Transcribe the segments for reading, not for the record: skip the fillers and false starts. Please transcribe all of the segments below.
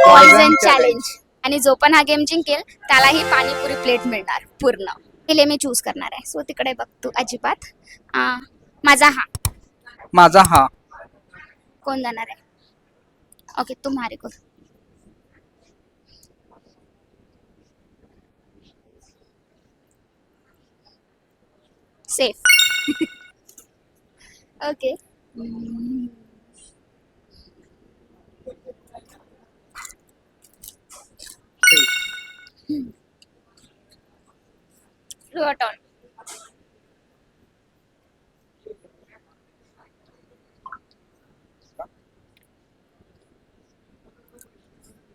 Poison challenge. आणि जो पण हा गेम जिंकेल त्याला ही पाणीपुरी प्लेट मिळणार पूर्ण. पहिले मी चूज करणार आहे. सो तिकडे बघ तू अजिबात. माझा हा. कोण जाणार आहे? ओके तुम्हारे को. Safe. Okay. Your turn.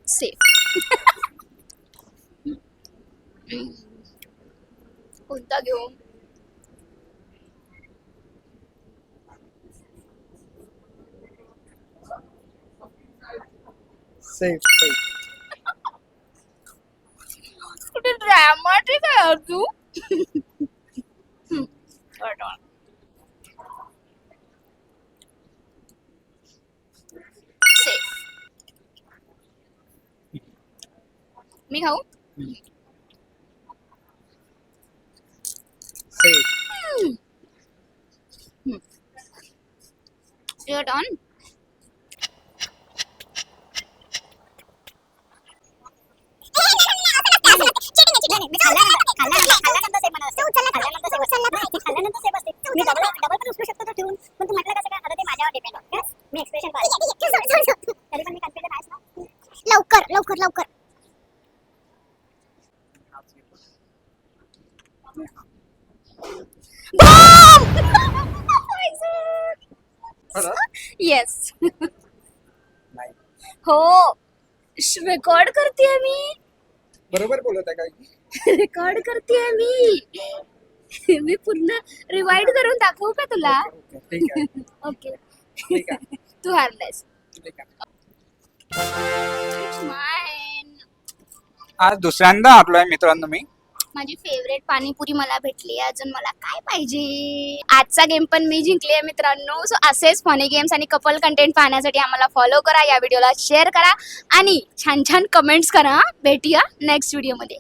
Safe. कोणता घेऊ? सेफ. कुठे ड्रामाटिक आहे तू. सेफ. मी खाऊ? सेफ. Your turn. लवकर. येस. नाही. हो. रेकॉर्ड करते मी. बरोबर बोलत आहे काय? रेकॉर्ड करते मी पूर्ण रिवाइंड करून दाखवू का तुला? ठीक आहे. ओके. ठीक आहे. तू हारलायस. ठीक आहे. आज दुसऱ्यांदा आलोय मित्रांनो मी. माझी फेवरेट पाणीपुरी मला भेटली. अजून मला काय पाहिजे? आजचा गेम पण मी जिंकली आहे मित्रांनो. सो असेच फनी गेम्स आणि कपल कंटेंट पाहण्यासाठी आम्हाला फॉलो करा, या व्हिडिओला शेअर करा आणि छान छान कमेंट्स करा. भेटूया नेक्स्ट व्हिडिओमध्ये.